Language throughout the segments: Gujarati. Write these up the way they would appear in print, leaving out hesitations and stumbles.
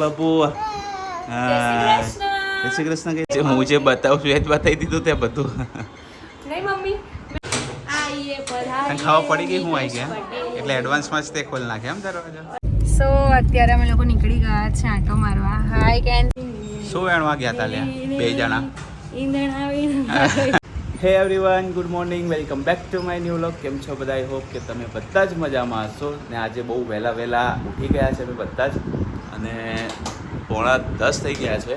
બાપુ જય શ્રી કૃષ્ણ કહે છે. હું જે બતાવું છું એ જ બતાવી દીધું તે બધું. નહીં મમ્મી ખાવા પડી ગઈ હું આવી ગયા એટલે એડવાન્સમાં જ તે ખોલ નાખે એમ દરવાજો. સો અત્યારે અમે લોકો નીકળી ગયા છે આંટો મારવા. હાય કેન શું વેણવા ગયા તા લ્યા બે જણા? હે everyone, good morning, welcome back to my new vlog. કેમ છો બધા? આઈ હોપ કે તમે બધા જ મજામાં હશો. ને આજે બહુ વહેલા ઉઠી ગયા છે અમે બધા જ, અને 9:45 થઈ ગયા છે.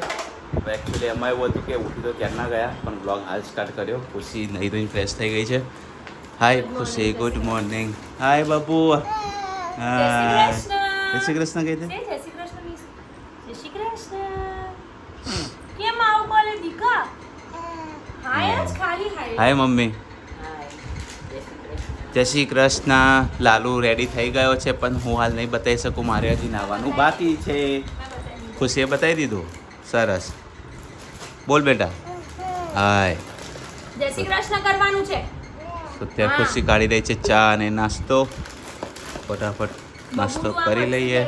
એકચ્યુઅલી એમાં એવું હતું કે ઉઠી તો ક્યારના ગયા, પણ વ્લોગ હાલ સ્ટાર્ટ કર્યો. ખુશી નહીં ધોઈને ફ્રેશ થઈ ગઈ છે. હાય ખુશી, ગુડ મોર્નિંગ. હાય બાપુ. જય શ્રી કૃષ્ણ કહી દે. Hi mummy. જય શ્રી કૃષ્ણ. લાલુ રેડી થઈ ગયો છે, પણ હું હાલ નહીં બતાવી શકું, મારે હજી નાવાનું બાકી છે. ખુશીએ બતાવી દીધું. સરસ. બોલ બેટા. હાય. જય શ્રી કૃષ્ણ કરવાનું છે. તો ત્યાં ખુશી કાઢી રહી છે ચા અને નાસ્તો. ફટાફટ નાસ્તો કરી લઈએ.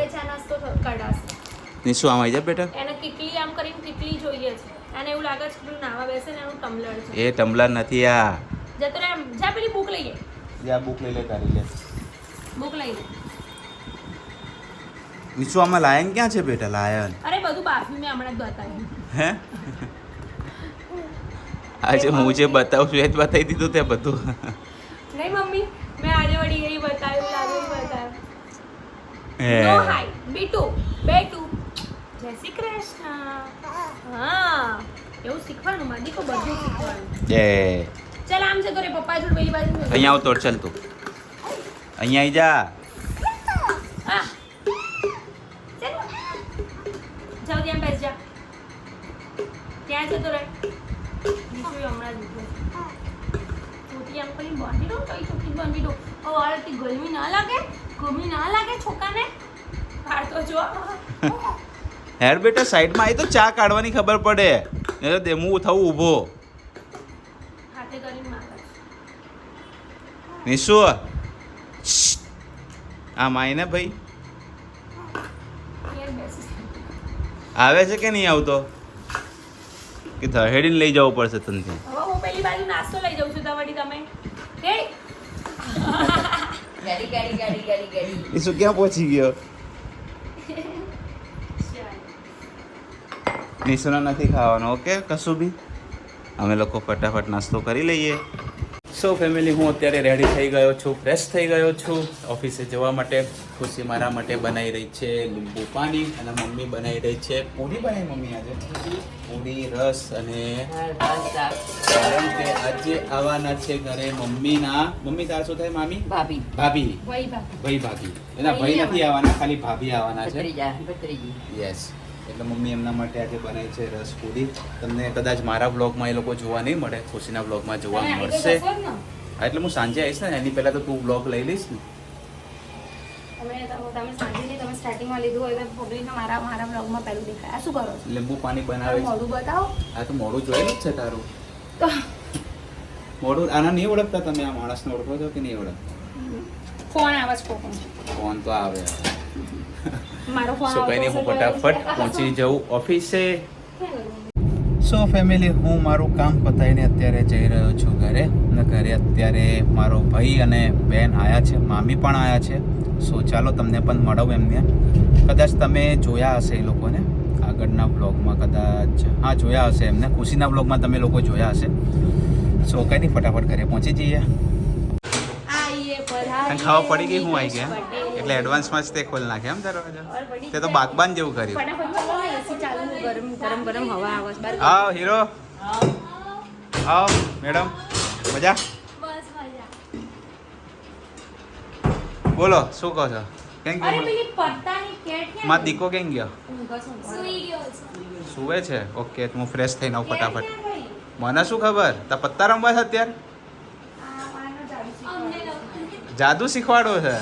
નિશુ આમ આવી જા બેટા. એને કિટલી આમ કરીને કિટલી જોઈએ છે. અને એવું લાગે છે કે નાવા બેસે ને એનું ટમ્બલર છે. એ ટમ્બલર નથી આ. જતો રે, જા પેલી બુક લઈએ. જા બુક લઈ લે, કાઢી લે. બુક લઈ લે. નિશુ આમાં લાયન ક્યાં છે બેટા? લાયન અરે બધું બાફી મેં હમણાં જ બતાવ્યું. હે આજે હું જે બતાવું છું એ જ બતાવી દીધું તે બધું. નહીં મમ્મી, મેં આજે વળી એ બતાવ્યું, લાગે બતાવ્યું. હે નો હાય બીટુ બેટુ. જય શ્રી કૃષ્ણ. હા એવું શીખવાનું માદી કો બધું શીખવાનું. જય. ચાલ આમ છે તો રે પપ્પા જોડે પેલી બાજુ. અહીંયા આવ તો ચાલ તું. અહીંયા આવી જા. હા ચાલ જાઓ ત્યાં બેસ જા. ત્યાં છે તો રે. નીચે હમણાં જ ઉઠો. છોટી આમ કરી બાંધી દો તો છોટી બાંધી દો. ઓ આરતી ગરમી ના લાગે? ગરમી ના લાગે છોકરાને? હાર તો જો. હેડ બેટા સાઈડમાં આવી તો ચા કાઢવાની ખબર પડે. નહીં તો દેમું થવું ઊભો. હાથે કરીને મારે. નિશુ આમ આવીને ભાઈ. યાર બેસી. આવે છે કે નહીં આવતો? કે ધહેડીને લઈ જવું પડશે તને. હવે હું પેલી બાજુ નાસ્તો લઈ જાઉં છું તમારી તમે. હે ગાડી. નિશુ ક્યાં પહોંચી ગયો? નિશુને નથી ખાવાનું. ઓકે કશું બી. અમે લોકો ફટાફટ નાસ્તો કરી લઈએ. સો ફેમિલી, હું અત્યારે રેડી થઈ ગયો છું, ફ્રેશ થઈ ગયો છું ઓફિસે જવા માટે. ખુશી મારા માટે બનાવી રહી છે લીંબુ પાણી, અને મમ્મી બનાવી રહી છે પૂરી. બનાવી મમ્મી આજે પૂરી, રસ અને કારણ કે આજે આવવાના છે ઘરે મમ્મીના. મમ્મી તાર શું થાય? મામી? ભાભી. ભાઈ ભાભી. એના ભાઈ નથી આવવાના, ખાલી ભાભી આવવાના છે. યસ. એટલે મમ્મી એમના માટે આજે બનાવી છે રસ પૂરી. તમને કદાચ મારા બ્લોગમાં એ લોકો જોવા નહીં મળે, ખુશીના બ્લોગમાં જોવા મળશે. હા, એટલે હું સાંજે આવીશ ને, એની પહેલાં તો તું બ્લોગ લઈ લઈશ ને. તમે સાંજે તમે સ્ટાર્ટિંગમાં લીધું હોય તો પબ્લિકને મારા બ્લોગમાં પહેલું દેખાય. આ શું કરો છો? લીંબુ પાણી બનાવે છે. મોઢું બતાવો. આ તો મોઢું જોયેલું જ છે તારું. મોઢું આના નહીં ઓળખતા તમે? આ માણસને ઓળખો છો કે નહીં ઓળખતા? ફોન આવે છે કોકનો. ફોન તો આવે. મારો ફોન સો કંઈ નહીં, હું ફટાફટ પહોંચી જાઉં ઓફિસે. સો ફેમિલી, હું મારું કામ પતાવીને અત્યારે જઈ રહ્યો છું ઘરે. અને ઘરે અત્યારે મારો ભાઈ અને બેન આવ્યા છે, મામી પણ આવ્યા છે. સો ચાલો તમને પણ મળાવું એમને. કદાચ તમે જોયા હશે એ લોકોને આગળના બ્લોગમાં, કદાચ હા જોયા હશે એમને. ખુશીના બ્લોગમાં તમે લોકો જોયા હશે. સો કંઈ નહીં, ફટાફટ ઘરે પહોંચી જઈએ. ખાવા પડી ગઈ હું આવી ગયા એટલે એડવાન્સમાં જ તે ખોલ નાખે એમ દરવાજો. તે તો બાગબાન જેવું કર્યું. ગરમ હવા આવે છે. આવ હીરો, આવ મેડમ. મજા? બોલો શું કહો છો? કેમ ગયો મારો દીકો? કેમ ગયો? સુવે છે. ઓકે, હું ફ્રેશ થઈને આવું ફટાફટ. મને શું ખબર? તા પત્તા રમવા છે અત્યારે? જાદુ શીખવાડો છે.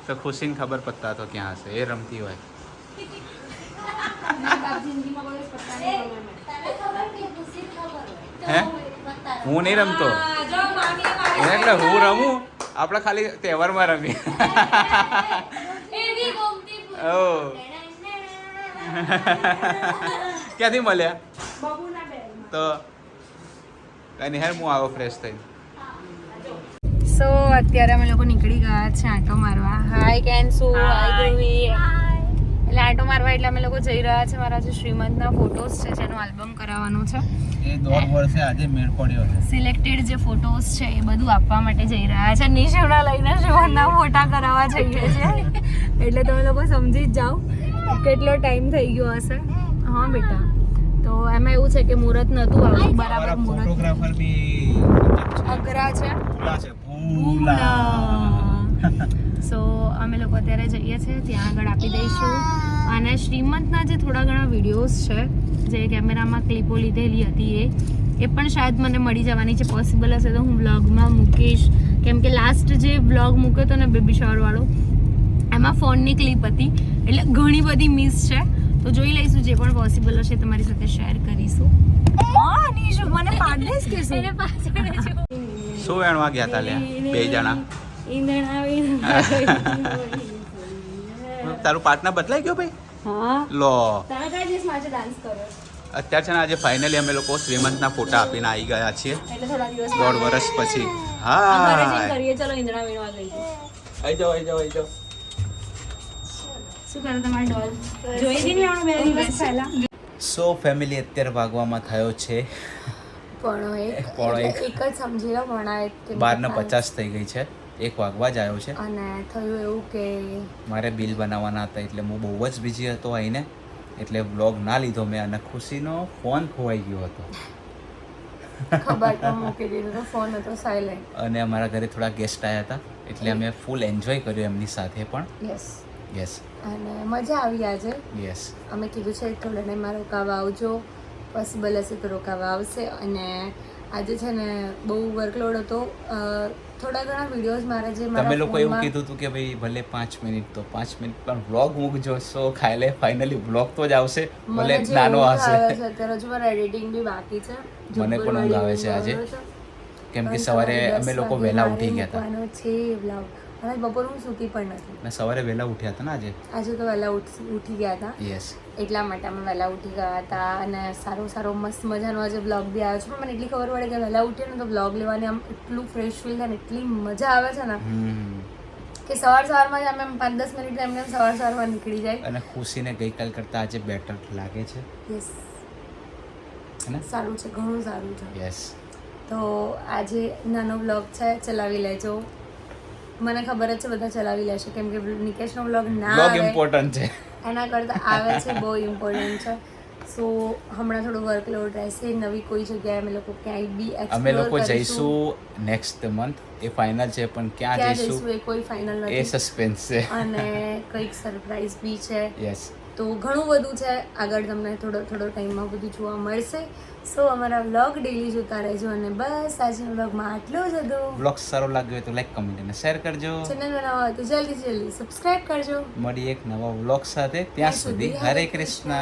તો ખુશીને ખબર પત્તા તો ક્યાં હશે, એ રમતી હોય. હે હું નહીં રમતો એટલે હું રમું. આપણે ખાલી તહેવારમાં રમીએ. ક્યાંથી મળ્યા બબુના બેગમાં. તો કઈ નહીં હેર હું આવો ફ્રેશ થઈ સો અત્યારે અમે લોકો નીકળી ગયા છે આંટો મારવા. હાય કેન્સુ, હાય ધ્રુવી. એટલે આંટો મારવા એટલે અમે લોકો જઈ રહ્યા છે. મારા જે શ્રીમંતના ફોટોસ છે જેનું આલ્બમ કરાવવાનું છે. એ 10 વર્ષે આજે મેળ પડ્યો છે. સિલેક્ટેડ જે ફોટોસ છે એ બધું આપવા માટે જઈ રહ્યા છે. નિશુના લઈને શ્રીમંતના ફોટા કરાવવા જઈએ છે. એટલે તમે લોકો સમજી જ જાઓ કેટલો ટાઈમ થઈ ગયો હશે. હા બેટા, તો એમાં એવું છે કે મુહૂર્ત નહોતું આવતું બરાબર. મુહૂર્ત ફોટોગ્રાફર બી અઘરા છે. ભૂલા છે ભૂલા. સો અમે લોકો અત્યારે જઈએ છીએ, ત્યાં આગળ આપી દઈશું. અને શ્રીમંતના જે થોડા ઘણા વિડીયોઝ છે જે કેમેરામાં ક્લિપો લીધેલી હતી એ પણ શાયદ મને મળી જવાની છે. પોસિબલ હશે તો હું વ્લોગમાં મૂકીશ, કેમ કે લાસ્ટ જે વ્લોગ મૂક્યો હતો ને બેબી શાવરવાળો, એમાં ફોનની ક્લિપ હતી એટલે ઘણી બધી મિસ છે. તો જોઈ લઈશું, જે પણ પોસિબલ હશે તમારી સાથે શેર કરીશું. હા નિશુ મને પાડેસ કે શું શું વેણવા ગયા તા લે બે જણા? તારું પાર્ટનર બદલાઈ ગયો ભાઈ? હા, લો તમે કઈ દિવસ માથે ડાન્સ કર્યો? અત્યારે છે ને આજે ફાઇનલી અમે લોકો શ્રીમંતના ફોટા આપીને આવી ગયા છીએ એટલે થોડા દિવસ 1.5 વર્ષ પછી. ઘરે હા જઈને કરીએ. ચલો ઈંદડા વીણવા જઈએ. આઈ જાઓ આઈ જાઓ આઈ જાઓ. શું કરે તમારી ડોલ? જોઈ હતી ને આપણે 2 દિવસ પહેલા. સો ફેમિલી અત્યારે ભાગવામાં થયો છે પણ પોણો એક. એક જ સમજી લો પણ 12:50 થઈ ગઈ છે, 1 વાગવા જ આવ્યો છે. અને થયું એવું કે મારે બિલ બનાવવાના હતા એટલે હું બહુ જ બિઝી હતો આવીને, એટલે વ્લોગ ના લીધો મેં. અને ખુશીનો ફોન ખોવાઈ ગયો હતો ખબર તો મૂકી દીધું તો ફોન હતો સાયલેન્ટ. અને અમારા ઘરે થોડા ગેસ્ટ આવ્યા હતા એટલે અમે ફૂલ એન્જોય કર્યો એમની સાથે પણ. યસ, યસ અને મજા આવી આજે. યસ. અમે કીધું છે થોડા ટાઈમમાં રોકાવા આવજો, પોસિબલ હશે તો રોકાવા આવશે. અને આજે છે ને બહુ વર્કલોડ હતો. થોડા ઘણા વિડીયોઝ મારા જે તમે લોકો એવું કીધું હતું કે ભાઈ ભલે 5 મિનિટ તો 5 મિનિટ પણ વ્લોગ મૂકજો. સો ખાયલે ફાઇનલી વ્લોગ તો જ આવશે, ભલે નાનો હશે. અત્યારે હજુ મારા એડિટિંગ બી બાકી છે. મને પણ ઊંઘ આવે છે આજે, કેમ કે સવારે અમે લોકો વહેલા ઉઠી ગયા હતા. છે વ્લોગ અને બપોર હું સૂતી પણ નથી. ને સવારે વહેલા ઉઠ્યા હતા ને આજે. આજે તો વહેલા ઉઠી ગયા હતા. યસ, એટલા માટે અમે વહેલા ઉઠી ગયા હતા. અને સારો મસ્ત મજાનો આજે બ્લોગ બી આવ્યો છે. પણ મને એટલી ખબર પડે કે વહેલા ઉઠીએ ને તો બ્લોગ લેવાની આમ એટલું ફ્રેશ ફીલ થાય ને એટલી મજા આવે છે ને કે સવારમાં જ અમે 5-10 મિનિટ એમને સવારમાં નીકળી જાય. અને ખુશીને ગઈકાલ કરતાં આજે બેટર લાગે છે. યસ, હે ને? સારું છે, ઘણું સારું છે. યસ. તો આજે નાનો બ્લોગ છે, ચલાવી લેજો. મને ખબર જ છે બધા ચલાવી લેશે, કેમ કે નિકેશનો બ્લોગ ના બ્લોગ આવે ઇમ્પોર્ટન્ટ છે, એના કરતાં આવે છે, બહુ ઇમ્પોર્ટન્ટ છે. સો હમણાં થોડું વર્કલોડ રહેશે. નવી કોઈ જગ્યાએ અમે લોકો ક્યાંય બી અમે લોકો જઈશું નેક્સ્ટ મંથ. એ ફાઇનલ છે પણ ક્યાં જઈશું એ કોઈ ફાઇનલ એ નથી. સસ્પેન્સ છે. અને કંઈક સરપ્રાઈઝ બી છે. યસ. તો ઘણું બધું છે આગળ, તમને થોડો ટાઈમમાં બધું જોવા મળશે. સો અમારા વ્લોગ ડેલી જોતા રહેજો. અને બસ આજના વ્લોગમાં આટલું જ હતું. બ્લોગ સારો લાગ્યો હોય તો લાઈક, કમેન્ટ અને શેર કરજો. ચેનલ બનાવવા હોય તો જલ્દી સબસ્ક્રાઇબ કરજો. મળીએ એક નવા વ્લોગ સાથે. ત્યાં સુધી હરે કૃષ્ણ.